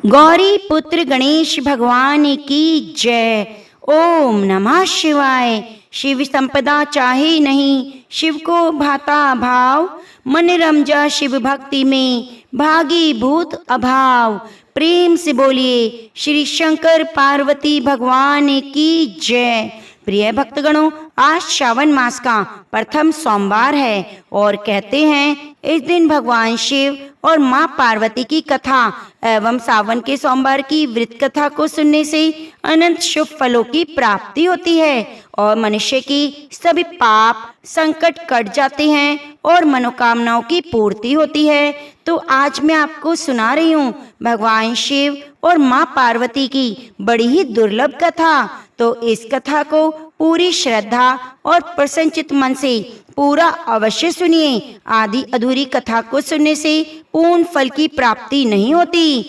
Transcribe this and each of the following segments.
गौरी पुत्र गणेश भगवान की जय। ओम नमः शिवाय। शिव संपदा चाहे नहीं, शिव को भाता भाव। मन रमजा शिव भक्ति में, भागी भूत अभाव। प्रेम से बोलिए श्री शंकर पार्वती भगवान की जय। प्रिय भक्तगणों, आज श्रावण मास का प्रथम सोमवार है और कहते हैं इस दिन भगवान शिव और माँ पार्वती की कथा एवं सावन के सोमवार की व्रत कथा को सुनने से अनंत शुभ फलों की प्राप्ति होती है और मनुष्य की सभी पाप संकट कट जाते हैं और मनोकामनाओं की पूर्ति होती है। तो आज मैं आपको सुना रही हूँ भगवान शिव और माँ पार्वती की बड़ी ही दुर्लभ कथा। तो इस कथा को पूरी श्रद्धा और प्रसन्नचित मन से पूरा अवश्य सुनिए। आधी अधूरी कथा को सुनने से पूर्ण फल की प्राप्ति नहीं होती।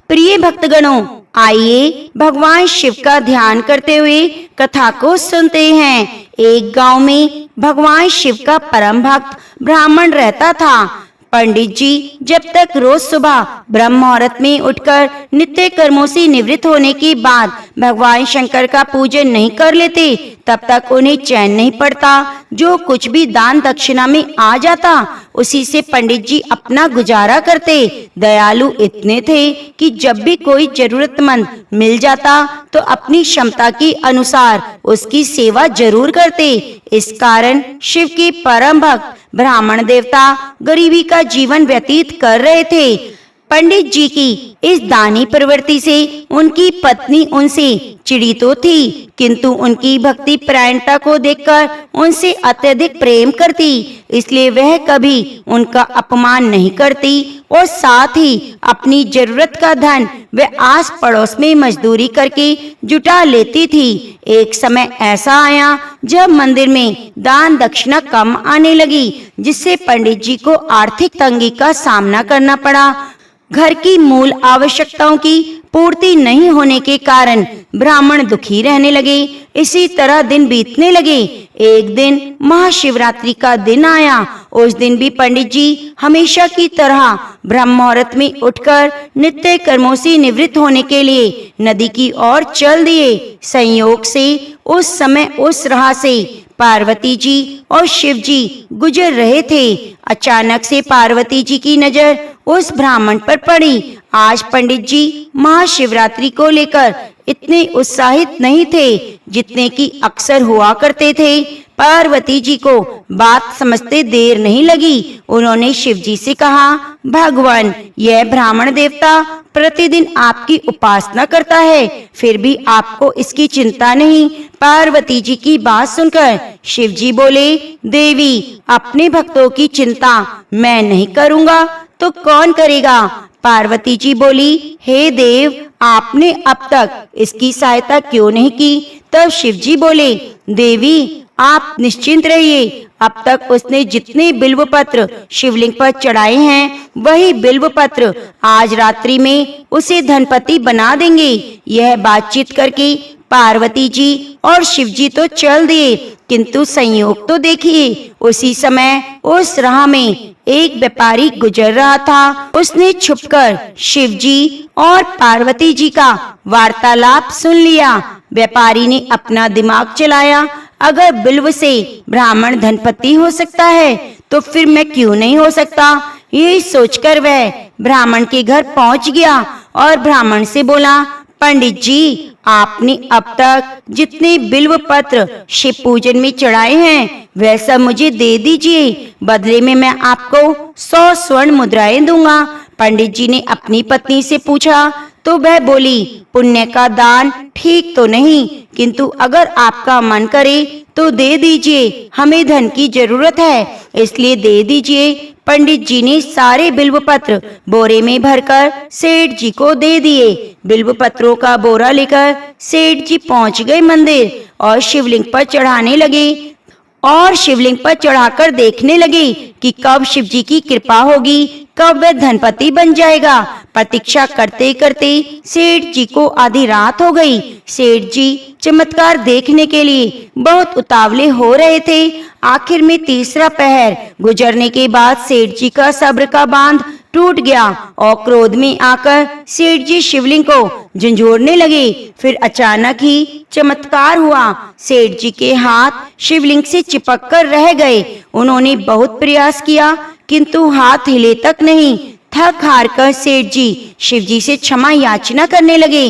प्रिय भक्तगणों, आइए भगवान शिव का ध्यान करते हुए कथा को सुनते हैं। एक गांव में भगवान शिव का परम भक्त ब्राह्मण रहता था। पंडित जी जब तक रोज सुबह ब्रह्म मुहूर्त में उठकर नित्य कर्मों से निवृत्त होने के बाद भगवान शंकर का पूजन नहीं कर लेते, तब तक उन्हें चैन नहीं पड़ता। जो कुछ भी दान दक्षिणा में आ जाता उसी से पंडित जी अपना गुजारा करते। दयालु इतने थे कि जब भी कोई जरूरतमंद मिल जाता तो अपनी क्षमता के अनुसार उसकी सेवा जरूर करते। इस कारण शिव के परम भक्त ब्राह्मण देवता गरीबी का जीवन व्यतीत कर रहे थे। पंडित जी की इस दानी प्रवृत्ति से उनकी पत्नी उनसे चिड़ी तो थी, किंतु उनकी भक्ति परायणता को देखकर उनसे अत्यधिक प्रेम करती, इसलिए वह कभी उनका अपमान नहीं करती और साथ ही अपनी जरूरत का धन वह आस पड़ोस में मजदूरी करके जुटा लेती थी। एक समय ऐसा आया जब मंदिर में दान दक्षिणा कम आने लगी, जिससे पंडित जी को आर्थिक तंगी का सामना करना पड़ा। घर की मूल आवश्यकताओं की पूर्ति नहीं होने के कारण ब्राह्मण दुखी रहने लगे। इसी तरह दिन बीतने लगे। एक दिन महाशिवरात्रि का दिन आया। उस दिन भी पंडित जी हमेशा की तरह ब्रह्म मुहूर्त में उठकर नित्य कर्मों से निवृत्त होने के लिए नदी की ओर चल दिए। संयोग से उस समय उस राह से पार्वती जी और शिव जी गुजर रहे थे। अचानक से पार्वती जी की नजर उस ब्राह्मण पर पड़ी। आज पंडित जी महाशिवरात्रि को लेकर इतने उत्साहित नहीं थे जितने कि अक्सर हुआ करते थे। पार्वती जी को बात समझते देर नहीं लगी। उन्होंने शिव जी से कहा, भगवान, यह ब्राह्मण देवता प्रतिदिन आपकी उपासना करता है, फिर भी आपको इसकी चिंता नहीं। पार्वती जी की बात सुनकर शिव जी बोले, देवी, अपने भक्तों की चिंता मैं नहीं करूँगा तो कौन करेगा? पार्वती जी बोली, हे देव, आपने अब तक इसकी सहायता क्यों नहीं की? तब शिव जी बोले, देवी, आप निश्चिंत रहिए। अब तक उसने जितने बिल्व पत्र शिवलिंग पर चढ़ाए हैं वही बिल्व पत्र आज रात्रि में उसे धनपति बना देंगे। यह बातचीत करके पार्वती जी और शिव जी तो चल दिए, किंतु संयोग तो देखिए, उसी समय उस राह में एक व्यापारी गुजर रहा था। उसने छुपकर शिव जी और पार्वती जी का वार्तालाप सुन लिया। व्यापारी ने अपना दिमाग चलाया, अगर बिल्व से ब्राह्मण धनपति हो सकता है तो फिर मैं क्यों नहीं हो सकता। यही सोचकर वह ब्राह्मण के घर पहुंच गया और ब्राह्मण से बोला, पंडित जी, आपने अब तक जितने बिल्व पत्र शिव पूजन में चढ़ाए हैं वह सब मुझे दे दीजिए, बदले में मैं आपको 100 स्वर्ण मुद्राएं दूंगा। पंडित जी ने अपनी पत्नी से पूछा तो वह बोली, पुण्य का दान ठीक तो नहीं, किंतु अगर आपका मन करे तो दे दीजिए, हमें धन की जरूरत है, इसलिए दे दीजिए। पंडित जी ने सारे बिल्व पत्र बोरे में भरकर सेठ जी को दे दिए। बिल्व पत्रों का बोरा लेकर सेठ जी पहुंच गए मंदिर और शिवलिंग पर चढ़ाने लगे और शिवलिंग पर चढ़ाकर देखने लगे कि कब शिव जी की कृपा होगी, कब वह धनपति बन जाएगा। प्रतीक्षा करते करते सेठ जी को आधी रात हो गई। सेठ जी चमत्कार देखने के लिए बहुत उतावले हो रहे थे। आखिर में तीसरा पहर गुजरने के बाद सेठ जी का सब्र का बांध टूट गया और क्रोध में आकर सेठ जी शिवलिंग को झंझोड़ने लगे। फिर अचानक ही चमत्कार हुआ। सेठ जी के हाथ शिवलिंग से चिपक कर रह गए। उन्होंने बहुत प्रयास किया किंतु हाथ हिले तक नहीं। थक हार कर सेठ जी शिव जी से क्षमा याचना करने लगे।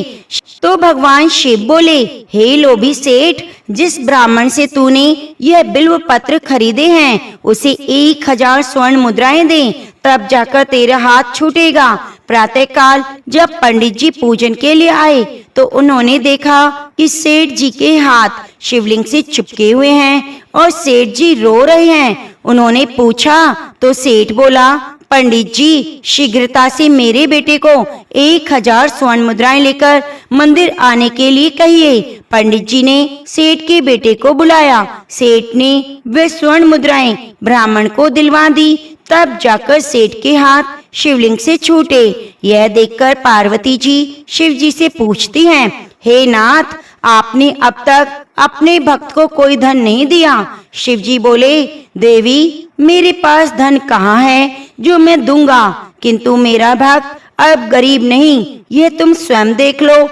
तो भगवान शिव बोले, हे लोभी सेठ, जिस ब्राह्मण से तूने यह बिल्व पत्र खरीदे हैं उसे 1000 स्वर्ण मुद्राएं दे, तब जाकर तेरा हाथ छूटेगा। प्रातः काल जब पंडित जी पूजन के लिए आए तो उन्होंने देखा कि सेठ जी के हाथ शिवलिंग से चिपके हुए हैं और सेठ जी रो रहे हैं। उन्होंने पूछा तो सेठ बोला, पंडित जी, शीघ्रता से मेरे बेटे को 1000 स्वर्ण मुद्राएं लेकर मंदिर आने के लिए कहिए। पंडित जी ने सेठ के बेटे को बुलाया। सेठ ने वे स्वर्ण मुद्राएं ब्राह्मण को दिलवा दी। तब जाकर सेठ के हाथ शिवलिंग से छूटे। यह देखकर पार्वती जी शिव जी से पूछती हैं, हे नाथ, आपने अब तक अपने भक्त को कोई धन नहीं दिया। शिव जी बोले, देवी, मेरे पास धन कहाँ है जो मैं दूंगा, किंतु मेरा भक्त अब गरीब नहीं, यह तुम स्वयं देख लो।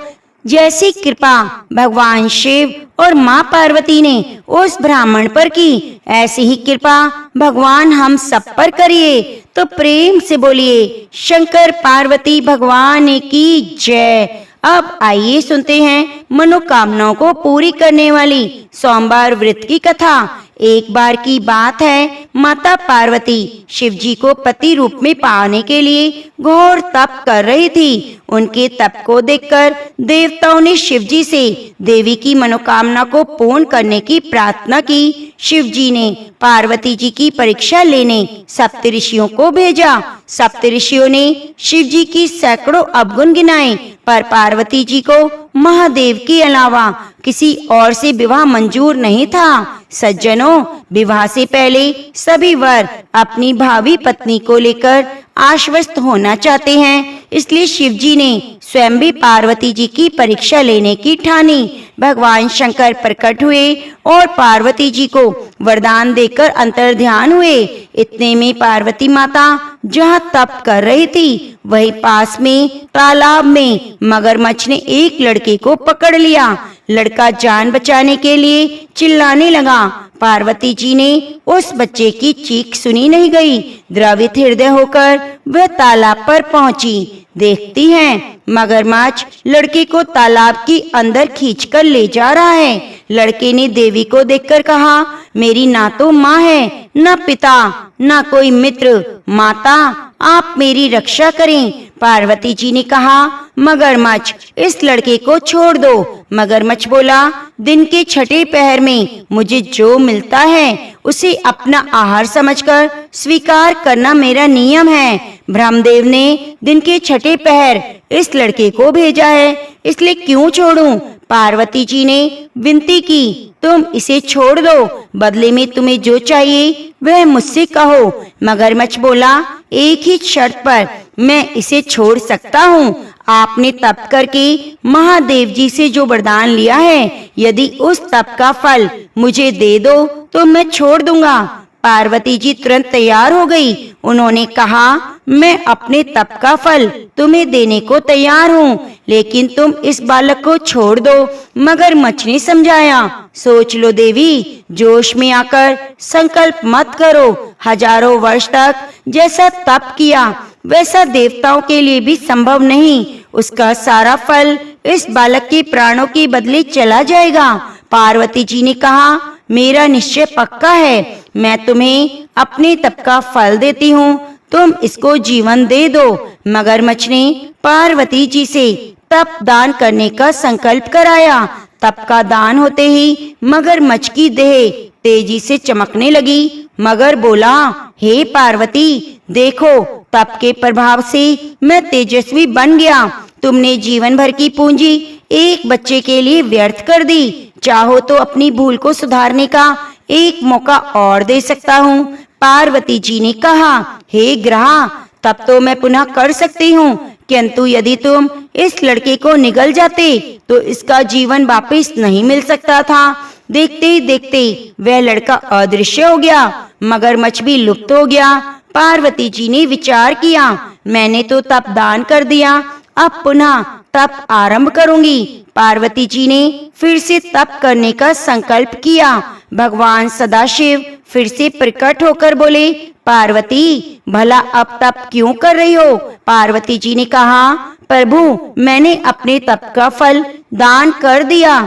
जैसी कृपा भगवान शिव और माँ पार्वती ने उस ब्राह्मण पर की, ऐसी ही कृपा भगवान हम सब पर करिए। तो प्रेम से बोलिए, शंकर पार्वती भगवान की जय। अब आइए सुनते हैं मनोकामनाओं को पूरी करने वाली सोमवार व्रत की कथा। एक बार की बात है, माता पार्वती शिव जी को पति रूप में पाने के लिए घोर तप कर रही थी। उनके तप को देखकर देवताओं ने शिव जी से देवी की मनोकामना को पूर्ण करने की प्रार्थना की। शिव जी ने पार्वती जी की परीक्षा लेने सप्तऋषियों को भेजा। सप्तऋषियों ने शिव जी की सैकड़ों अवगुण गिनाए, पर पार्वती जी को महादेव के अलावा किसी और से विवाह मंजूर नहीं था। सज्जनों, विवाह से पहले सभी वर अपनी भावी पत्नी को लेकर आश्वस्त होना चाहते हैं, इसलिए शिव जी ने स्वयं भी पार्वती जी की परीक्षा लेने की ठानी। भगवान शंकर प्रकट हुए और पार्वती जी को वरदान देकर अंतर्ध्यान हुए। इतने में पार्वती माता जहाँ तप कर रही थी, वही पास में तालाब में मगरमच्छ ने एक लड़के को पकड़ लिया। लड़का जान बचाने के लिए चिल्लाने लगा। पार्वती जी ने उस बच्चे की चीख सुनी नहीं गई। द्रवित हृदय होकर वह तालाब पर पहुंची। देखती हैं, मगरमच्छ लड़के को तालाब के अंदर खींचकर ले जा रहा है। लड़के ने देवी को देखकर कहा, मेरी ना तो माँ है, न पिता, न कोई मित्र। माता, आप मेरी रक्षा करें। पार्वती जी ने कहा, मगरमच्छ, इस लड़के को छोड़ दो। मगरमच्छ बोला, दिन के छठे पहर में मुझे जो मिलता है उसे अपना आहार समझकर स्वीकार करना मेरा नियम है। ब्रह्मदेव ने दिन के छठे पहर इस लड़के को भेजा है, इसलिए क्यों छोड़ूं? पार्वती जी ने विनती की, तुम इसे छोड़ दो, बदले में तुम्हें जो चाहिए वह मुझसे कहो। मगरमच्छ बोला, एक ही शर्त पर मैं इसे छोड़ सकता हूँ। आपने तप करके महादेव जी से जो वरदान लिया है, यदि उस तप का फल मुझे दे दो तो मैं छोड़ दूंगा। पार्वती जी तुरंत तैयार हो गई। उन्होंने कहा, मैं अपने तप का फल तुम्हें देने को तैयार हूँ, लेकिन तुम इस बालक को छोड़ दो। मगरमच्छ ने समझाया, सोच लो देवी, जोश में आकर संकल्प मत करो। हजारों वर्ष तक जैसा तप किया वैसा देवताओं के लिए भी संभव नहीं। उसका सारा फल इस बालक के प्राणों के बदले चला जाएगा। पार्वती जी ने कहा, मेरा निश्चय पक्का है, मैं तुम्हें अपने तप का फल देती हूँ, तुम इसको जीवन दे दो। मगरमच्छ ने पार्वती जी से तप दान करने का संकल्प कराया। तप का दान होते ही मगरमच्छ की देह तेजी से चमकने लगी। मगर बोला, हे पार्वती, देखो, तप के प्रभाव से मैं तेजस्वी बन गया। तुमने जीवन भर की पूंजी एक बच्चे के लिए व्यर्थ कर दी। चाहो तो अपनी भूल को सुधारने का एक मौका और दे सकता हूँ। पार्वती जी ने कहा, हे ग्रह, तब तो मैं पुनः कर सकती हूँ, किंतु यदि तुम इस लड़के को निगल जाते तो इसका जीवन वापस नहीं मिल सकता था। देखते ही देखते वह लड़का अदृश्य हो गया। मगरमच्छ भी लुप्त हो गया। पार्वती जी ने विचार किया, मैंने तो तप दान कर दिया, अब पुनः तप आरंभ करूंगी। पार्वती जी ने फिर से तप करने का संकल्प किया। भगवान सदाशिव फिर से प्रकट होकर बोले, पार्वती भला अब तप क्यों कर रही हो? पार्वती जी ने कहा, प्रभु मैंने अपने तप का फल दान कर दिया।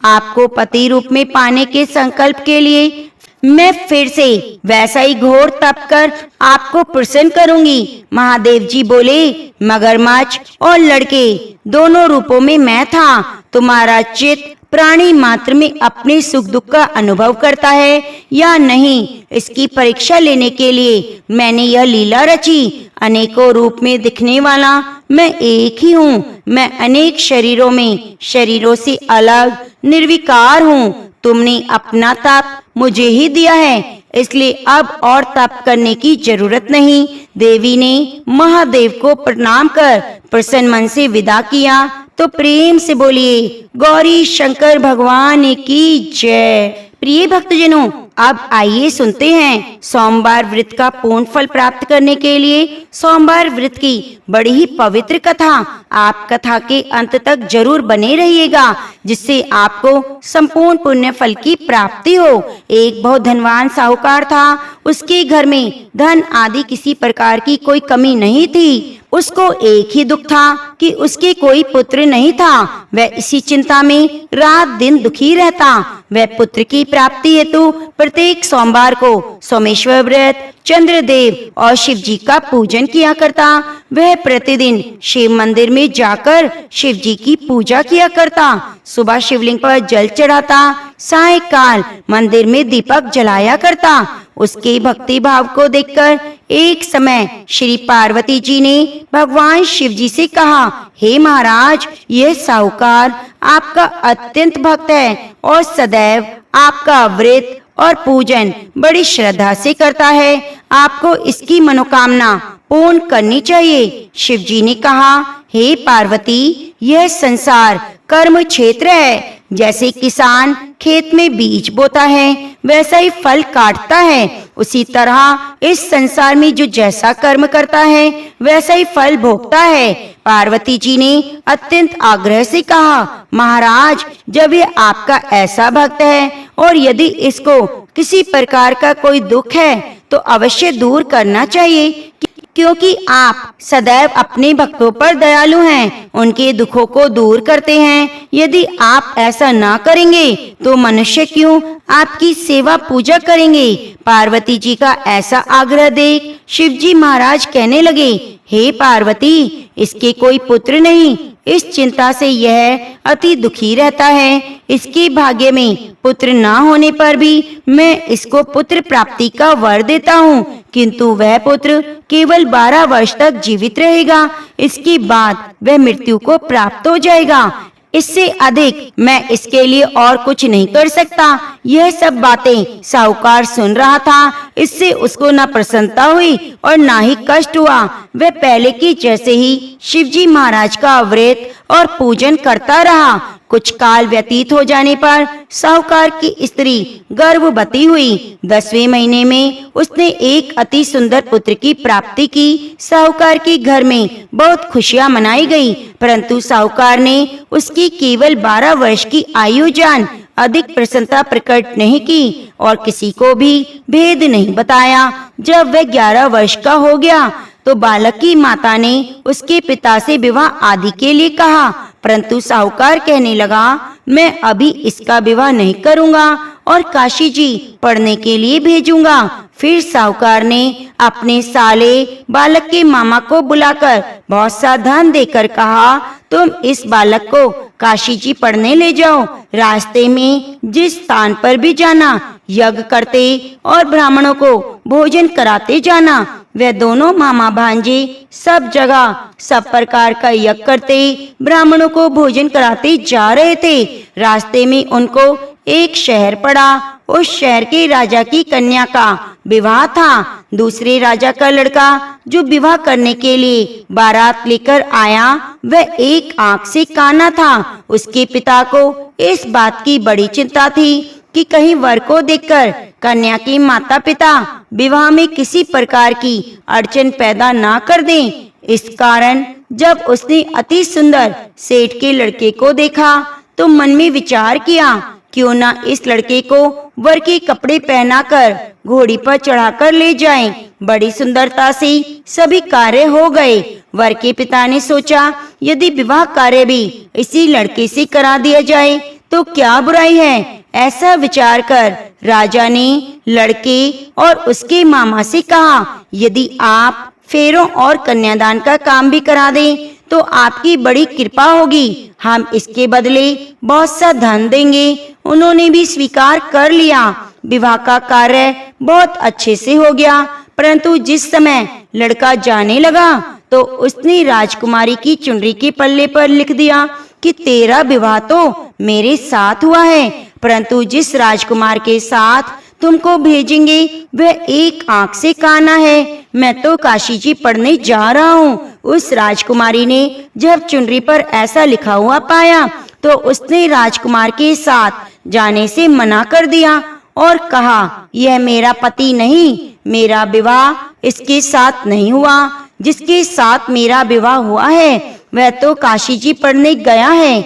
आपको पति रूप में पाने के संकल्प के लिए मैं फिर से वैसा ही घोर तप कर आपको प्रसन्न करूंगी। महादेव जी बोले, मगरमच्छ और लड़के दोनों रूपों में मैं था। तुम्हारा चित्त प्राणी मात्र में अपने सुख दुख का अनुभव करता है या नहीं, इसकी परीक्षा लेने के लिए मैंने यह लीला रची। अनेकों रूप में दिखने वाला मैं एक ही हूँ। मैं अनेक शरीरों में शरीरों से अलग निर्विकार हूँ। तुमने अपना तप मुझे ही दिया है, इसलिए अब और तप करने की जरूरत नहीं। देवी ने महादेव को प्रणाम कर प्रसन्न मन से विदा किया तो प्रेम से बोलिए, गौरी शंकर भगवान की जय। प्रिय भक्तजनों, अब आइए सुनते हैं सोमवार व्रत का पूर्ण फल प्राप्त करने के लिए सोमवार व्रत की बड़ी ही पवित्र कथा। आप कथा के अंत तक जरूर बने रहिएगा, जिससे आपको संपूर्ण पुण्य फल की प्राप्ति हो। एक बहुत धनवान साहूकार था। उसके घर में धन आदि किसी प्रकार की कोई कमी नहीं थी। उसको एक ही दुख था कि उसके कोई पुत्र नहीं था। वह इसी चिंता में रात दिन दुखी रहता। वह पुत्र की प्राप्ति हेतु प्रत्येक सोमवार को सोमेश्वर व्रत, चंद्रदेव और शिव जी का पूजन किया करता। वह प्रतिदिन शिव मंदिर में जाकर शिव जी की पूजा किया करता। सुबह शिवलिंग पर जल चढ़ाता, सायंकाल मंदिर में दीपक जलाया करता। उसके भक्ति भाव को देखकर एक समय श्री पार्वती जी ने भगवान शिव जी से कहा, हे महाराज, यह साहूकार आपका अत्यंत भक्त है और सदैव आपका व्रत और पूजन बड़ी श्रद्धा से करता है। आपको इसकी मनोकामना पूर्ण करनी चाहिए। शिव जी ने कहा, हे पार्वती, यह संसार कर्म क्षेत्र है। जैसे किसान खेत में बीज बोता है वैसा ही फल काटता है, उसी तरह इस संसार में जो जैसा कर्म करता है वैसा ही फल भोगता है। पार्वती जी ने अत्यंत आग्रह से कहा, महाराज, जब ये आपका ऐसा भक्त है और यदि इसको किसी प्रकार का कोई दुख है तो अवश्य दूर करना चाहिए, क्योंकि आप सदैव अपने भक्तों पर दयालु हैं, उनके दुखों को दूर करते हैं। यदि आप ऐसा ना करेंगे तो मनुष्य क्यों आपकी सेवा पूजा करेंगे। पार्वती जी का ऐसा आग्रह देख शिव जी महाराज कहने लगे, हे पार्वती, इसके कोई पुत्र नहीं, इस चिंता से यह अति दुखी रहता है। इसके भाग्य में पुत्र ना होने पर भी मैं इसको पुत्र प्राप्ति का वर देता हूँ, किंतु वह पुत्र केवल 12 वर्ष तक जीवित रहेगा। इसके बाद वह मृत्यु को प्राप्त हो जाएगा। इससे अधिक मैं इसके लिए और कुछ नहीं कर सकता। यह सब बातें साहूकार सुन रहा था। इससे उसको न प्रसन्नता हुई और ना ही कष्ट हुआ। वह पहले की जैसे ही शिवजी महाराज का व्रत और पूजन करता रहा। कुछ काल व्यतीत हो जाने पर साहूकार की स्त्री गर्भवती हुई। 10वें महीने में उसने एक अति सुंदर पुत्र की प्राप्ति की। साहूकार के घर में बहुत खुशियां मनाई गई, परंतु साहूकार ने उसकी केवल 12 वर्ष की आयु जान अधिक प्रसन्नता प्रकट नहीं की और किसी को भी भेद नहीं बताया। जब वह 11 वर्ष का हो गया तो बालक की माता ने उसके पिता से विवाह आदि के लिए कहा, परंतु साहूकार कहने लगा, मैं अभी इसका विवाह नहीं करूंगा और काशी जी पढ़ने के लिए भेजूंगा। फिर साहूकार ने अपने साले बालक के मामा को बुलाकर बहुत सा धन देकर कहा, तुम इस बालक को काशी जी पढ़ने ले जाओ। रास्ते में जिस स्थान पर भी जाना यज्ञ करते और ब्राह्मणों को भोजन कराते जाना। वे दोनों मामा भांजे सब जगह सब प्रकार का यज्ञ करते, ब्राह्मणों को भोजन कराते जा रहे थे। रास्ते में उनको एक शहर पड़ा। उस शहर के राजा की कन्या का विवाह था। दूसरे राजा का लड़का जो विवाह करने के लिए बारात लेकर आया वह एक आंख से काना था। उसके पिता को इस बात की बड़ी चिंता थी कि कहीं वर को देखकर कन्या के माता पिता विवाह में किसी प्रकार की अड़चन पैदा ना कर दें। इस कारण जब उसने अति सुंदर सेठ के लड़के को देखा तो मन में विचार किया, क्यों ना इस लड़के को वर के कपड़े पहनाकर घोड़ी पर चढ़ाकर ले जाएं। बड़ी सुंदरता से सभी कार्य हो गए। वर के पिता ने सोचा, यदि विवाह कार्य भी इसी लड़के से करा दिया जाए तो क्या बुराई है। ऐसा विचार कर राजा ने लड़के और उसके मामा से कहा, यदि आप फेरों और कन्यादान का काम भी करा दें तो आपकी बड़ी कृपा होगी। हम इसके बदले बहुत सा धन देंगे। उन्होंने भी स्वीकार कर लिया। विवाह का कार्य बहुत अच्छे से हो गया, परंतु जिस समय लड़का जाने लगा तो उसने राजकुमारी की चुनरी के पल्ले पर लिख दिया कि तेरा विवाह तो मेरे साथ हुआ है, परंतु जिस राजकुमार के साथ तुमको भेजेंगे वह एक आंख से काना है। मैं तो काशी जी पढ़ने जा रहा हूँ। उस राजकुमारी ने जब चुनरी पर ऐसा लिखा हुआ पाया तो उसने राजकुमार के साथ जाने से मना कर दिया और कहा, यह मेरा पति नहीं, मेरा विवाह इसके साथ नहीं हुआ। जिसके साथ मेरा विवाह हुआ है वह तो काशी जी पढ़ने गया है।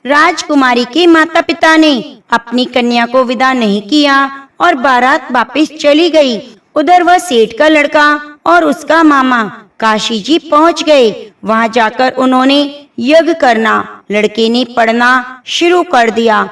राजकुमारी के माता पिता ने अपनी कन्या को विदा नहीं किया और बारात वापस चली गई। उधर वह सेठ का लड़का और उसका मामा काशी जी पहुंच गए। वहां जाकर उन्होंने यज्ञ करना, लड़के ने पढ़ना शुरू कर दिया।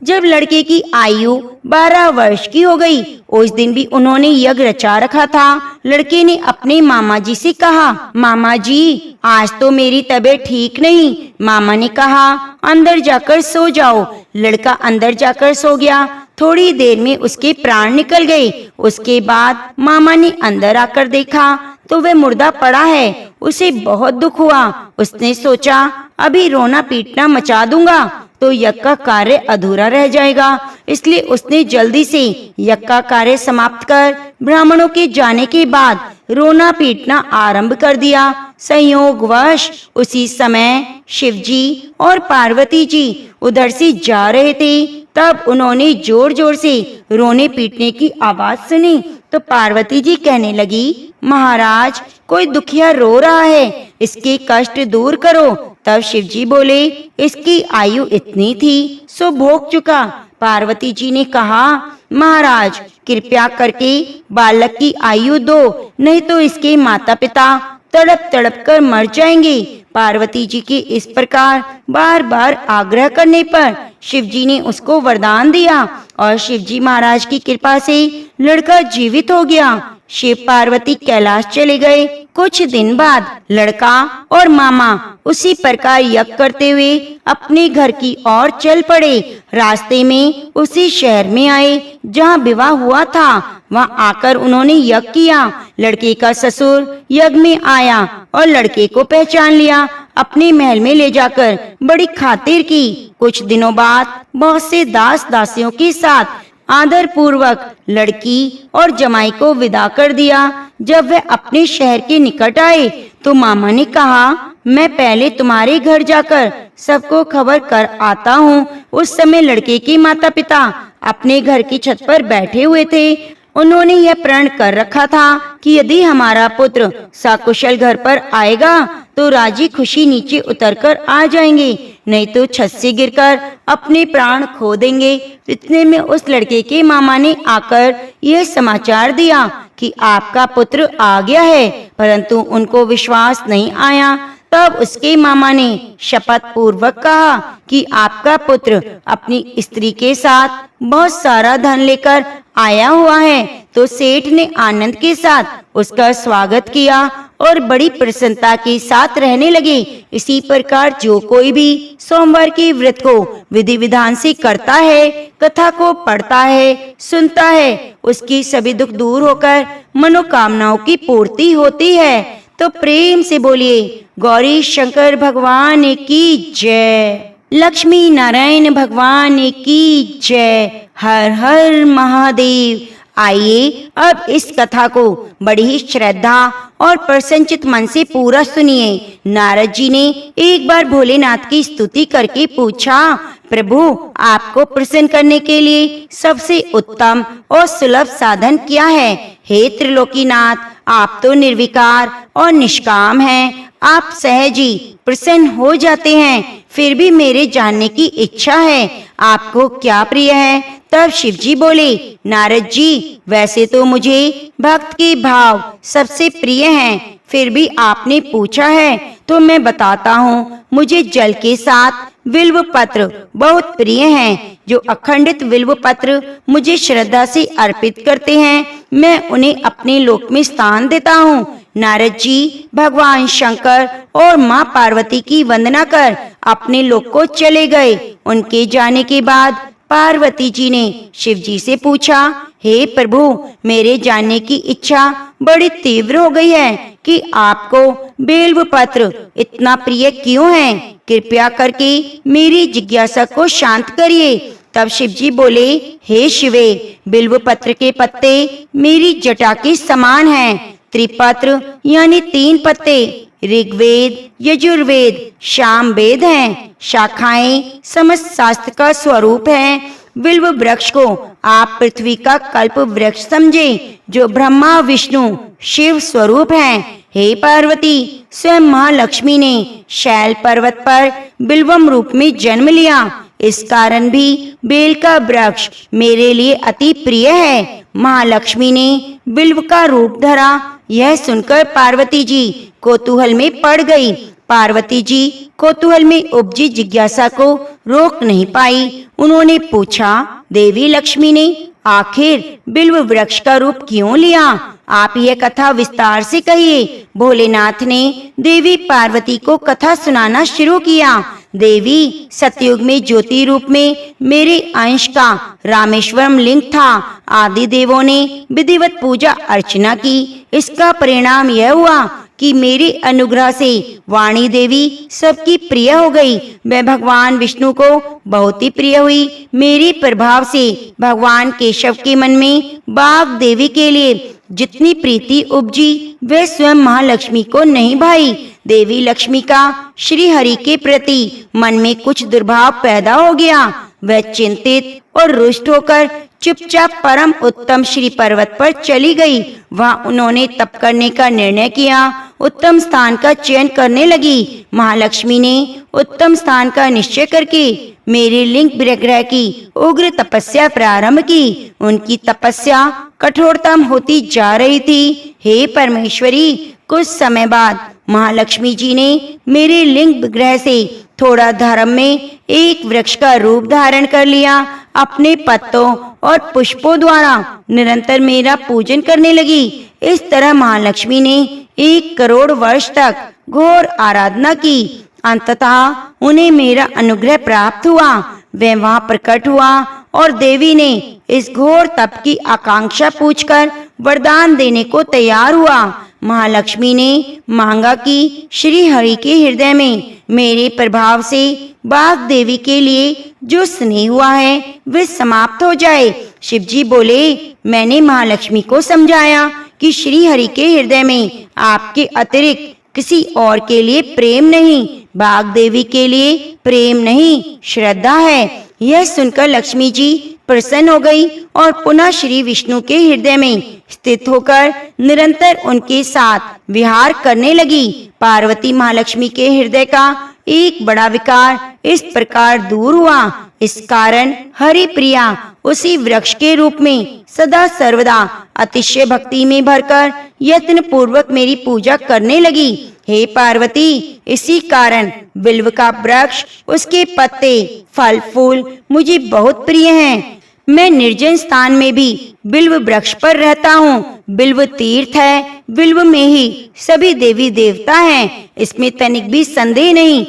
जब लड़के की आयु 12 वर्ष की हो गई, उस दिन भी उन्होंने यज्ञ रचा रखा था। लड़के ने अपने मामा जी से कहा, मामा जी आज तो मेरी तबीयत ठीक नहीं। मामा ने कहा, अंदर जाकर सो जाओ। लड़का अंदर जाकर सो गया। थोड़ी देर में उसके प्राण निकल गए। उसके बाद मामा ने अंदर आकर देखा तो वह मुर्दा पड़ा है। उसे बहुत दुख हुआ। उसने सोचा, अभी रोना पीटना मचा दूंगा तो यज्ञ का कार्य अधूरा रह जाएगा। इसलिए उसने जल्दी से यज्ञ का कार्य समाप्त कर ब्राह्मणों के जाने के बाद रोना पीटना आरंभ कर दिया। संयोगवश उसी समय शिवजी और पार्वती जी उधर से जा रहे थे। तब उन्होंने जोर जोर से रोने पीटने की आवाज सुनी तो पार्वती जी कहने लगी, महाराज कोई दुखिया रो रहा है, इसके कष्ट दूर करो। तब शिवजी बोले, इसकी आयु इतनी थी सो भोग चुका। पार्वती जी ने कहा, महाराज कृपया करके बालक की आयु दो, नहीं तो इसके माता पिता तड़प तड़प कर मर जाएंगे। पार्वती जी के इस प्रकार बार बार आग्रह करने पर शिवजी ने उसको वरदान दिया और शिवजी महाराज की कृपा से लड़का जीवित हो गया। शिव पार्वती कैलाश चले गए। कुछ दिन बाद लड़का और मामा उसी प्रकार यज्ञ करते हुए अपने घर की ओर चल पड़े। रास्ते में उसी शहर में आए जहाँ विवाह हुआ था। वहाँ आकर उन्होंने यज्ञ किया। लड़के का ससुर यज्ञ में आया और लड़के को पहचान लिया। अपने महल में ले जाकर बड़ी खातिर की। कुछ दिनों बाद बहुत से दास दासियों के साथ आदर पूर्वक लड़की और जमाई को विदा कर दिया। जब वह अपने शहर के निकट आए तो मामा ने कहा, मैं पहले तुम्हारे घर जाकर सबको खबर कर आता हूँ। उस समय लड़के के माता पिता अपने घर की छत पर बैठे हुए थे। उन्होंने यह प्रण कर रखा था कि यदि हमारा पुत्र सकुशल घर पर आएगा तो राजी खुशी नीचे उतरकर आ जाएंगे, नहीं तो छत से गिरकर अपने प्राण खो देंगे। इतने में उस लड़के के मामा ने आकर यह समाचार दिया कि आपका पुत्र आ गया है, परंतु उनको विश्वास नहीं आया। तब उसके मामा ने शपथ पूर्वक कहा कि आपका पुत्र अपनी स्त्री के साथ बहुत सारा धन लेकर आया हुआ है। तो सेठ ने आनंद के साथ उसका स्वागत किया और बड़ी प्रसन्नता के साथ रहने लगे। इसी प्रकार जो कोई भी सोमवार के व्रत को विधि विधान से करता है, कथा को पढ़ता है, सुनता है, उसकी सभी दुख दूर होकर मनोकामनाओं की पूर्ति होती है। तो प्रेम से बोलिए गौरी शंकर भगवान की जय, लक्ष्मी नारायण भगवान की जय, हर हर महादेव। आइए अब इस कथा को बड़ी ही श्रद्धा और प्रसन्नचित मन से पूरा सुनिए। नारद जी ने एक बार भोलेनाथ की स्तुति करके पूछा, प्रभु, आपको प्रसन्न करने के लिए सबसे उत्तम और सुलभ साधन क्या है? हे त्रिलोकीनाथ, आप तो निर्विकार और निष्काम हैं। आप सहज ही प्रसन्न हो जाते हैं। फिर भी मेरे जानने की इच्छा है, आपको क्या प्रिय है? तब शिव जी बोले, नारद जी, वैसे तो मुझे भक्त के भाव सबसे प्रिय हैं, फिर भी आपने पूछा है तो मैं बताता हूँ। मुझे जल के साथ बिल्व पत्र बहुत प्रिय हैं। जो अखंडित बिल्व पत्र मुझे श्रद्धा से अर्पित करते हैं, मैं उन्हें अपने लोक में स्थान देता हूँ। नारद जी भगवान शंकर और माँ पार्वती की वंदना कर अपने लोक को चले गए। उनके जाने के बाद पार्वती जी ने शिव जी से पूछा, हे प्रभु, मेरे जानने की इच्छा बड़ी तीव्र हो गई है कि आपको बेल्व पत्र इतना प्रिय क्यों है? कृपया करके मेरी जिज्ञासा को शांत करिए। तब शिव जी बोले, हे शिवे, बिल्व पत्र के पत्ते मेरी जटा के समान हैं। त्रिपत्र यानी 3 पत्ते ऋग्वेद, यजुर्वेद, सामवेद हैं। शाखाएं समस्त शास्त्र का स्वरूप हैं। बिल्व वृक्ष को आप पृथ्वी का कल्प वृक्ष समझे, जो ब्रह्मा विष्णु शिव स्वरूप हैं। हे पार्वती, स्वयं महालक्ष्मी ने शैल पर्वत पर बिल्वम रूप में जन्म लिया। इस कारण भी बेल का वृक्ष मेरे लिए अति प्रिय है। महालक्ष्मी ने बिल्व का रूप धरा। यह सुनकर पार्वती जी कौतूहल में पड़ गई। पार्वती जी कौतूहल में उपजी जिज्ञासा को रोक नहीं पाई। उन्होंने पूछा, देवी लक्ष्मी ने आखिर बिल्व वृक्ष का रूप क्यों लिया? आप यह कथा विस्तार से कहिए। भोलेनाथ ने देवी पार्वती को कथा सुनाना शुरू किया। देवी, सतयुग में ज्योति रूप में मेरे अंश का रामेश्वरम लिंग था। आदि देवों ने विधिवत पूजा अर्चना की। इसका परिणाम यह हुआ कि मेरे अनुग्रह से वाणी देवी सबकी प्रिय हो गई। वह भगवान विष्णु को बहुत ही प्रिय हुई। मेरे प्रभाव से भगवान केशव के मन में बाघ देवी के लिए जितनी प्रीति उपजी, वह स्वयं महालक्ष्मी को नहीं भाई। देवी लक्ष्मी का श्री हरि के प्रति मन में कुछ दुर्भाव पैदा हो गया। वह चिंतित और रुष्ट होकर चुपचाप परम उत्तम श्री पर्वत पर चली गई। वहाँ उन्होंने तप करने का निर्णय किया। उत्तम स्थान का चयन करने लगी। महालक्ष्मी ने उत्तम स्थान का निश्चय करके मेरे लिंग विग्रह की उग्र तपस्या प्रारंभ की। उनकी तपस्या कठोरतम होती जा रही थी। हे परमेश्वरी, कुछ समय बाद महालक्ष्मी जी ने मेरे लिंग विग्रह से थोड़ा धर्म में एक वृक्ष का रूप धारण कर लिया। अपने पत्तों और पुष्पों द्वारा निरंतर मेरा पूजन करने लगी। इस तरह महालक्ष्मी ने 1 करोड़ वर्ष तक घोर आराधना की। अंततः उन्हें मेरा अनुग्रह प्राप्त हुआ। वह वहां प्रकट हुआ और देवी ने इस घोर तप की आकांक्षा पूछकर वरदान देने को तैयार हुआ। महालक्ष्मी ने मांगा कि श्री हरि के हृदय में मेरे प्रभाव से बाघ देवी के लिए जो स्नेह हुआ है वह समाप्त हो जाए। शिव जी बोले, मैंने महालक्ष्मी को समझाया कि श्री हरि के हृदय में आपके अतिरिक्त किसी और के लिए प्रेम नहीं, बाघ देवी के लिए प्रेम नहीं, श्रद्धा है। यह सुनकर लक्ष्मी जी प्रसन्न हो गई और पुनः श्री विष्णु के हृदय में स्थित होकर निरंतर उनके साथ विहार करने लगी। पार्वती महालक्ष्मी के हृदय का एक बड़ा विकार इस प्रकार दूर हुआ। इस कारण हरि प्रिया उसी वृक्ष के रूप में सदा सर्वदा अतिशय भक्ति में भरकर यत्न पूर्वक मेरी पूजा करने लगी। हे पार्वती, इसी कारण बिल्व का वृक्ष, उसके पत्ते, फल फूल मुझे बहुत प्रिय हैं। मैं निर्जन स्थान में भी बिल्व वृक्ष पर रहता हूँ। बिल्व तीर्थ है। बिल्व में ही सभी देवी देवता हैं, इसमें तनिक भी संदेह नहीं।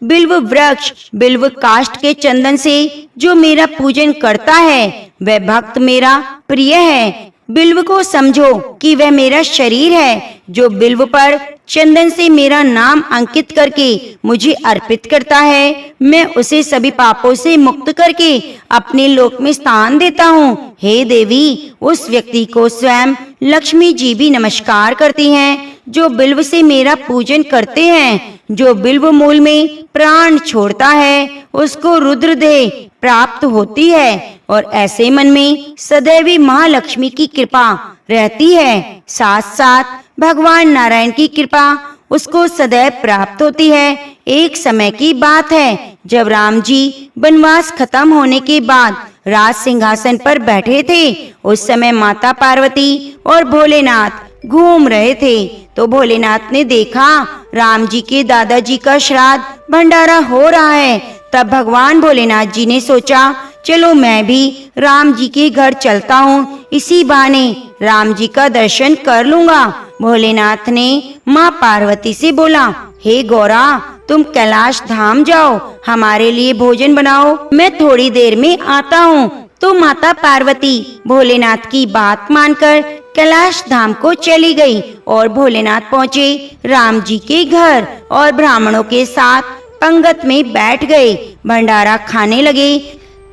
बिल्व वृक्ष बिल्व काष्ठ के चंदन से जो मेरा पूजन करता है वह भक्त मेरा प्रिय है। बिल्व को समझो कि वह मेरा शरीर है। जो बिल्व पर चंदन से मेरा नाम अंकित करके मुझे अर्पित करता है, मैं उसे सभी पापों से मुक्त करके अपने लोक में स्थान देता हूँ। हे देवी, उस व्यक्ति को स्वयं लक्ष्मी जी भी नमस्कार करती हैं। जो बिल्व से मेरा पूजन करते हैं। जो बिल्व मूल में प्राण छोड़ता है उसको रुद्रदेह प्राप्त होती है और ऐसे मन में सदैव महालक्ष्मी की कृपा रहती है। साथ साथ भगवान नारायण की कृपा उसको सदैव प्राप्त होती है। एक समय की बात है जब राम जी वनवास खत्म होने के बाद राज सिंहासन पर बैठे थे। उस समय माता पार्वती और भोलेनाथ घूम रहे थे तो भोलेनाथ ने देखा राम जी के दादाजी का श्राद्ध भंडारा हो रहा है। तब भगवान भोलेनाथ जी ने सोचा चलो मैं भी राम जी के घर चलता हूँ, इसी बहाने राम जी का दर्शन कर लूंगा। भोलेनाथ ने माँ पार्वती से बोला, हे गौरा तुम कैलाश धाम जाओ, हमारे लिए भोजन बनाओ, मैं थोड़ी देर में आता हूँ। तो माता पार्वती भोलेनाथ की बात मानकर कैलाश धाम को चली गई और भोलेनाथ पहुँचे राम जी के घर और ब्राह्मणों के साथ पंगत में बैठ गए, भंडारा खाने लगे।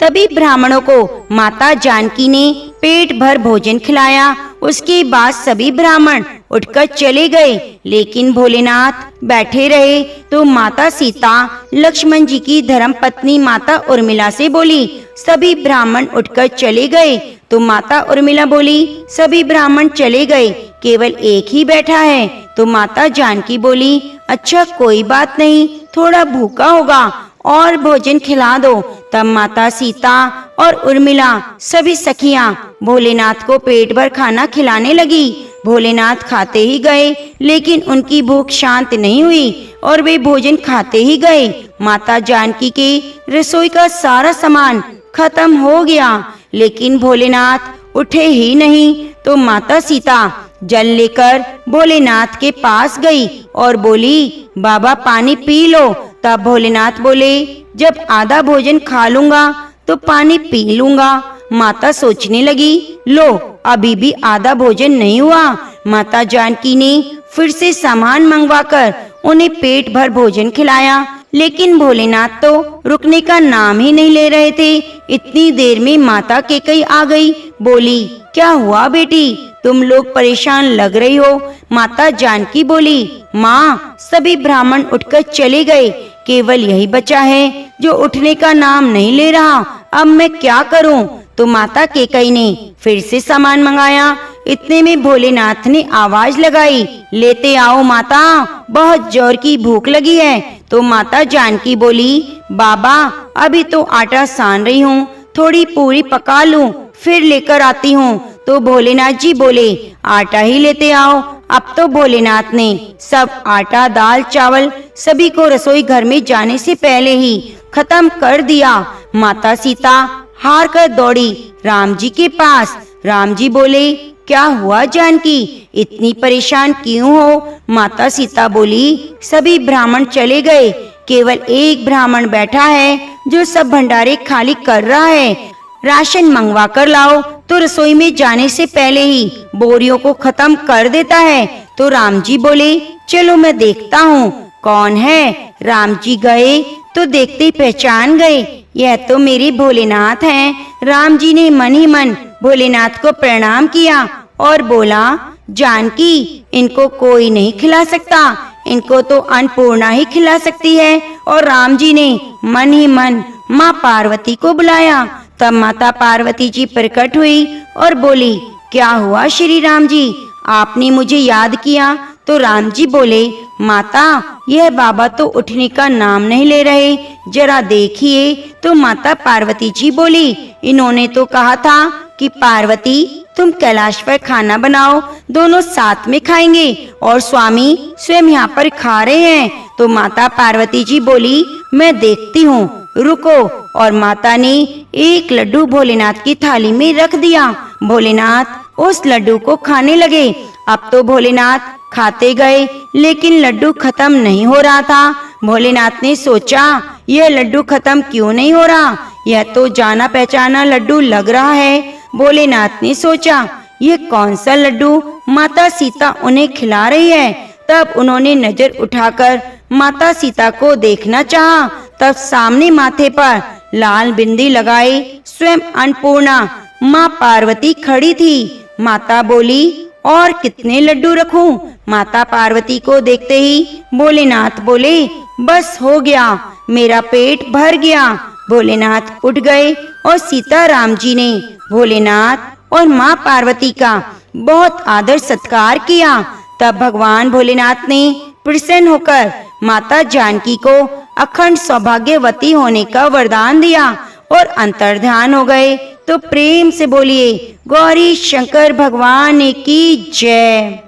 तभी ब्राह्मणों को माता जानकी ने पेट भर भोजन खिलाया। उसके बाद सभी ब्राह्मण उठकर चले गए, लेकिन भोलेनाथ बैठे रहे। तो माता सीता लक्ष्मण जी की धर्म पत्नी माता उर्मिला से बोली, सभी ब्राह्मण उठकर चले गए। तो माता उर्मिला बोली, सभी ब्राह्मण चले गए, केवल एक ही बैठा है। तो माता जानकी बोली, अच्छा कोई बात नहीं, थोड़ा भूखा होगा और भोजन खिला दो। तब माता सीता और उर्मिला सभी सखियां भोलेनाथ को पेट भर खाना खिलाने लगी। भोलेनाथ खाते ही गए, लेकिन उनकी भूख शांत नहीं हुई और वे भोजन खाते ही गए। माता जानकी के रसोई का सारा सामान खत्म हो गया, लेकिन भोलेनाथ उठे ही नहीं। तो माता सीता जल लेकर भोलेनाथ के पास गई और बोली, बाबा पानी पी लो। तब भोलेनाथ बोले, जब आधा भोजन खा लूंगा तो पानी पी लूंगा। माता सोचने लगी, लो अभी भी आधा भोजन नहीं हुआ। माता जानकी ने फिर से सामान मंगवाकर उन्हें पेट भर भोजन खिलाया, लेकिन भोलेनाथ तो रुकने का नाम ही नहीं ले रहे थे। इतनी देर में माता केकई आ गई, बोली, क्या हुआ बेटी, तुम लोग परेशान लग रही हो। माता जानकी बोली, माँ सभी ब्राह्मण उठकर चले गए, केवल यही बचा है जो उठने का नाम नहीं ले रहा, अब मैं क्या करूं। तो माता केकई ने फिर से सामान मंगाया। इतने में भोलेनाथ ने आवाज लगाई, लेते आओ माता, बहुत जोर की भूख लगी है। तो माता जानकी बोली, बाबा अभी तो आटा सान रही हूँ, थोड़ी पूरी पका लूं, फिर लेकर आती हूँ। तो भोलेनाथ जी बोले, आटा ही लेते आओ। अब तो भोलेनाथ ने सब आटा दाल चावल सभी को रसोई घर में जाने से पहले ही खत्म कर दिया। माता सीता हार कर दौड़ी राम जी के पास। राम जी बोले, क्या हुआ जानकी, इतनी परेशान क्यों हो। माता सीता बोली, सभी ब्राह्मण चले गए, केवल एक ब्राह्मण बैठा है जो सब भंडारे खाली कर रहा है। राशन मंगवा कर लाओ तो रसोई में जाने से पहले ही बोरियों को खत्म कर देता है। तो राम जी बोले, चलो मैं देखता हूँ कौन है। राम जी गए तो देखते ही पहचान गए, यह तो मेरे भोलेनाथ हैं। राम जी ने मन ही मन भोलेनाथ को प्रणाम किया और बोला, जानकी इनको कोई नहीं खिला सकता, इनको तो अन्नपूर्णा ही खिला सकती है। और राम जी ने मन ही मन माँ पार्वती को बुलाया। तब माता पार्वती जी प्रकट हुई और बोली, क्या हुआ श्री राम जी, आपने मुझे याद किया। तो राम जी बोले, माता यह बाबा तो उठने का नाम नहीं ले रहे, जरा देखिए। तो माता पार्वती जी बोली, इन्होंने तो कहा था कि पार्वती तुम कैलाश पर खाना बनाओ, दोनों साथ में खाएंगे, और स्वामी स्वयं यहाँ पर खा रहे हैं। तो माता पार्वती जी बोली, मैं देखती हूँ, रुको। और माता ने एक लड्डू भोलेनाथ की थाली में रख दिया। भोलेनाथ उस लड्डू को खाने लगे। अब तो भोलेनाथ खाते गए, लेकिन लड्डू खत्म नहीं हो रहा था। भोलेनाथ ने सोचा, यह लड्डू खत्म क्यों नहीं हो रहा, यह तो जाना पहचाना लड्डू लग रहा है। भोलेनाथ ने सोचा, ये कौन सा लड्डू माता सीता उन्हें खिला रही है। तब उन्होंने नजर उठाकर माता सीता को देखना चाहा। तब सामने माथे पर लाल बिंदी लगाए स्वयं अन्नपूर्णा माँ पार्वती खड़ी थी। माता बोली, और कितने लड्डू रखूं? माता पार्वती को देखते ही भोलेनाथ बोले, बस हो गया, मेरा पेट भर गया। भोलेनाथ उठ गए और सीताराम जी ने भोलेनाथ और माँ पार्वती का बहुत आदर सत्कार किया। तब भगवान भोलेनाथ ने प्रसन्न होकर माता जानकी को अखंड सौभाग्यवती होने का वरदान दिया और अंतर्ध्यान हो गए। तो प्रेम से बोलिए, गौरी शंकर भगवान की जय।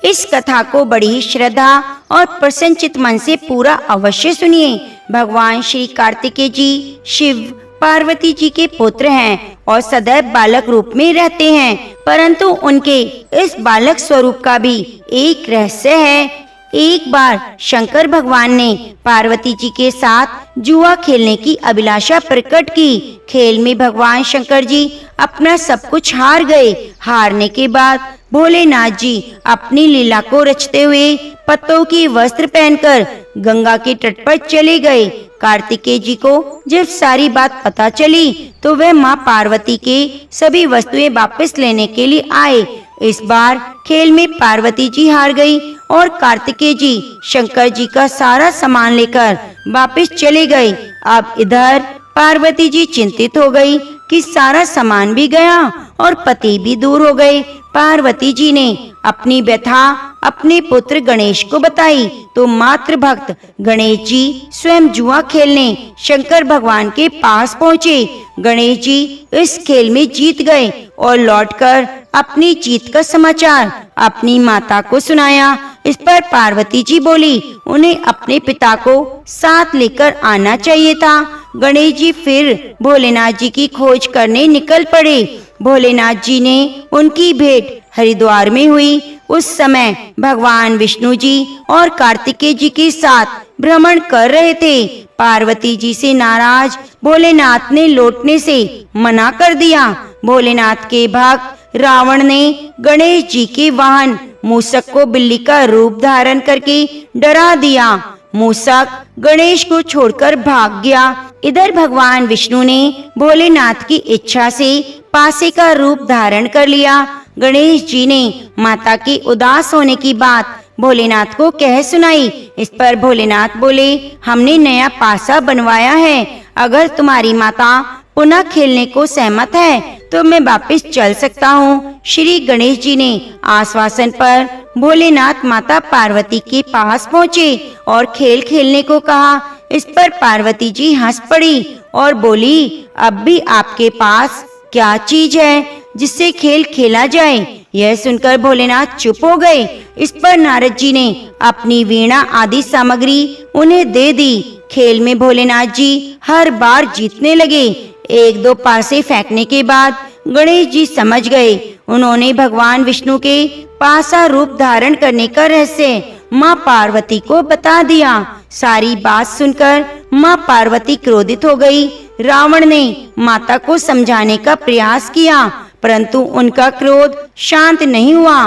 इस कथा को बड़ी श्रद्धा और प्रसन्नचित मन से पूरा अवश्य सुनिए। भगवान श्री कार्तिकेय जी शिव पार्वती जी के पुत्र हैं और सदैव बालक रूप में रहते हैं, परंतु उनके इस बालक स्वरूप का भी एक रहस्य है। एक बार शंकर भगवान ने पार्वती जी के साथ जुआ खेलने की अभिलाषा प्रकट की। खेल में भगवान शंकर जी अपना सब कुछ हार गए। हारने के बाद भोलेनाथ जी अपनी लीला को रचते हुए पत्तों की वस्त्र पहनकर गंगा के तट पर चले गए। कार्तिकेय जी को जब सारी बात पता चली तो वह माँ पार्वती के सभी वस्तुएं वापस लेने के लिए आए। इस बार खेल में पार्वती जी हार गई और कार्तिकेय जी शंकर जी का सारा सामान लेकर वापस चले गए। अब इधर पार्वती जी चिंतित हो गई कि सारा सामान भी गया और पति भी दूर हो गए। पार्वती जी ने अपनी व्यथा अपने पुत्र गणेश को बताई तो मातृ भक्त गणेश जी स्वयं जुआ खेलने शंकर भगवान के पास पहुँचे। गणेश जी इस खेल में जीत गए और लौटकर अपनी जीत का समाचार अपनी माता को सुनाया। इस पर पार्वती जी बोली, उन्हें अपने पिता को साथ लेकर आना चाहिए था। गणेश जी फिर भोलेनाथ जी की खोज करने निकल पड़े। भोलेनाथ जी ने उनकी भेंट हरिद्वार में हुई। उस समय भगवान विष्णु जी और कार्तिकेय जी के साथ भ्रमण कर रहे थे। पार्वती जी से नाराज भोलेनाथ ने लौटने से मना कर दिया। भोलेनाथ के भक्त रावण ने गणेश जी के वाहन मूषक को बिल्ली का रूप धारण करके डरा दिया। मूषक गणेश को छोड़कर भाग गया। इधर भगवान विष्णु ने भोलेनाथ की इच्छा से पासे का रूप धारण कर लिया। गणेश जी ने माता के उदास होने की बात भोलेनाथ को कह सुनाई। इस पर भोलेनाथ बोले, हमने नया पासा बनवाया है, अगर तुम्हारी माता पुनः खेलने को सहमत है तो मैं वापस चल सकता हूँ। श्री गणेश जी ने आश्वासन पर भोलेनाथ माता पार्वती के पास पहुँचे और खेल खेलने को कहा। इस पर पार्वती जी हंस पड़ी और बोली, अब भी आपके पास क्या चीज है जिससे खेल खेला जाए? यह सुनकर भोलेनाथ चुप हो गए। इस पर नारद जी ने अपनी वीणा आदि सामग्री उन्हें दे दी। खेल में भोलेनाथ जी हर बार जीतने लगे। एक दो पासे फेंकने के बाद गणेश जी समझ गए। उन्होंने भगवान विष्णु के पासा रूप धारण करने का रहस्य माँ पार्वती को बता दिया। सारी बात सुनकर माँ पार्वती क्रोधित हो गई। रावण ने माता को समझाने का प्रयास किया, परंतु उनका क्रोध शांत नहीं हुआ।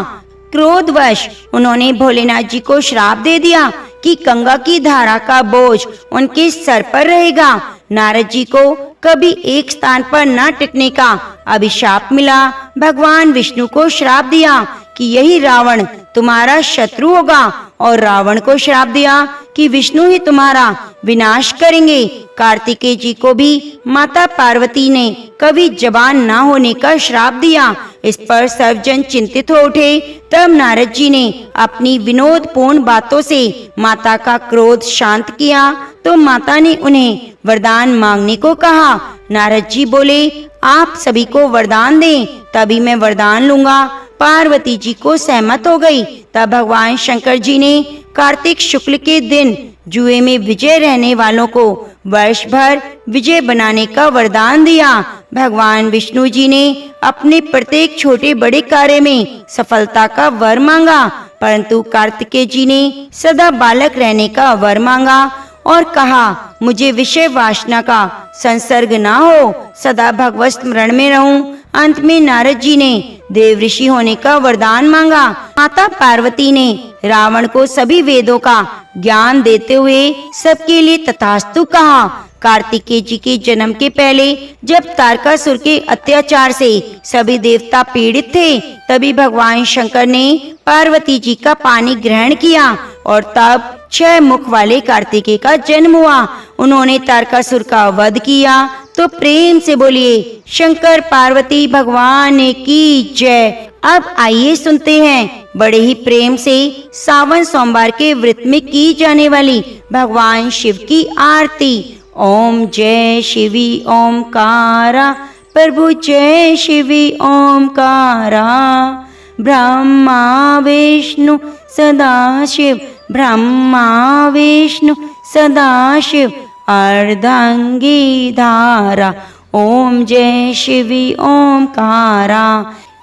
क्रोधवश उन्होंने भोलेनाथ जी को श्राप दे दिया कि गंगा की धारा का बोझ उनके सर पर रहेगा। नारद जी को कभी एक स्थान पर न टिकने का अभिशाप मिला। भगवान विष्णु को श्राप दिया कि यही रावण तुम्हारा शत्रु होगा और रावण को श्राप दिया कि विष्णु ही तुम्हारा विनाश करेंगे। कार्तिकेय जी को भी माता पार्वती ने कभी जवान न होने का श्राप दिया। इस पर सब जन चिंतित हो उठे। तब नारद जी ने अपनी विनोदपूर्ण बातों से माता का क्रोध शांत किया तो माता ने उन्हें वरदान मांगने को कहा। नारद जी बोले, आप सभी को वरदान दें, तभी मैं वरदान लूंगा। पार्वती जी को सहमत हो गई। तब भगवान शंकर जी ने कार्तिक शुक्ल के दिन जुए में विजय रहने वालों को वर्ष भर विजय बनाने का वरदान दिया। भगवान विष्णु जी ने अपने प्रत्येक छोटे बड़े कार्य में सफलता का वर मांगा, परंतु कार्तिकेय जी ने सदा बालक रहने का वर मांगा और कहा, मुझे विषय वासना का संसर्ग ना हो, सदा भगवत स्मरण में रहूं। अंत में नारद जी ने देव ऋषि होने का वरदान मांगा। माता पार्वती ने रावण को सभी वेदों का ज्ञान देते हुए सबके लिए तथास्तु कहा। कार्तिकेय जी के जन्म के पहले जब तारकासुर के अत्याचार से सभी देवता पीड़ित थे, तभी भगवान शंकर ने पार्वती जी का पानी ग्रहण किया और तब 6 मुख वाले कार्तिकेय का जन्म हुआ। उन्होंने तारकासुर का वध किया। तो प्रेम से बोलिए शंकर पार्वती भगवान की जय। अब आइए सुनते हैं बड़े ही प्रेम से सावन सोमवार के व्रत में की जाने वाली भगवान शिव की आरती। ओम जय शिवी ओमकारा, प्रभु जय शिवी ओमकारा। ब्रह्मा विष्णु सदाशिव, ब्रह्मा विष्णु सदाशिव, अर्धांगी धारा। ओम जय शिवी ओमकारा।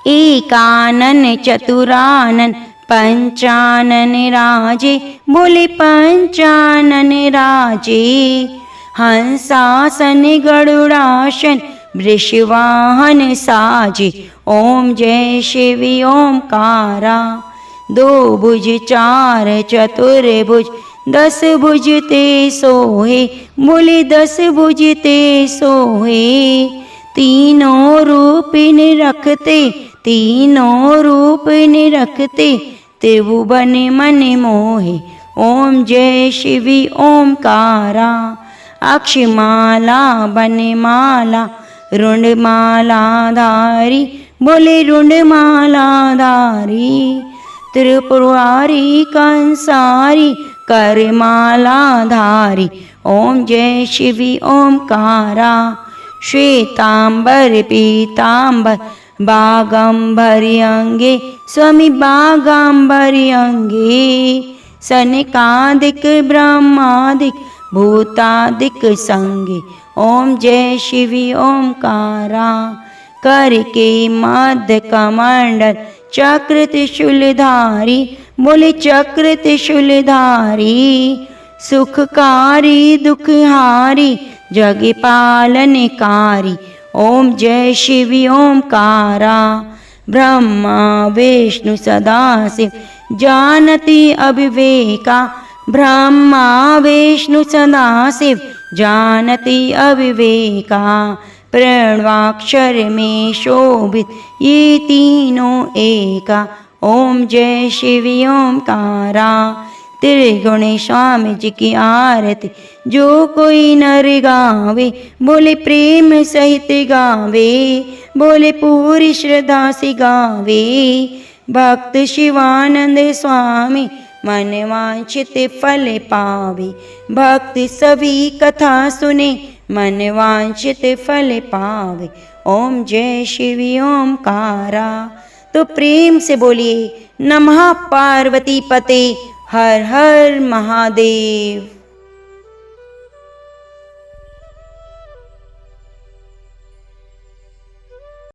एकानन चतुरानन पंचानन राजे, बोले पंचानन राजे। हंसासन गरुड़ासन वृषवाहन साजे। ओम जय शिवी ओमकारा। 2 भुज 4 चतुर्भुज, 10 भुज ते सोहे, बोले 10 भुज ते सोहे। तीनों रूप ने रखते, तीनों रूप ने रखते, त्रिभुवन मन मोहे। ओम जय शिवी ओमकारा। अक्षमाला बनमाला रुंडमाला धारी, बोले रुंडमाला धारी। त्रिपुरारी कंसारी करमाला धारी। ओम जय शिवी ओमकारा। श्वेतांबर पीतांबर बागंबरी अंगे, स्वामी बागंबरी अंगे। सनकादिक ब्रह्मादिक भूतादिक संगे। ओम जय शिवी ओमकारा। करके मध्य कमंडल चक्र त्रिशूलधारी, बोले चक्र त्रिशूलधारी। सुखकारी दुखहारी जग पालनकारी। ओम जय शिवी ओमकारा। ब्रह्मा विष्णु सदाशिव जानती अविवेका, ब्रह्मा विष्णु सदाशिव जानती अविवेका। प्रणवाक्षर में शोभित ये तीनों एका। ओम जय शिवी ओमकारा। त्रिगुण स्वामी जी की आरती जो कोई नर गावे, बोले प्रेम सहित गावे, बोले पूरी श्रद्धा से गावे। भक्त शिवानंद स्वामी मन वांछित फल पावे, भक्त सभी कथा सुने मन वांछित फल पावे। ओम जय शिवी ओमकारा। तो प्रेम से बोलिए नमः पार्वती पते, हर हर महादेव।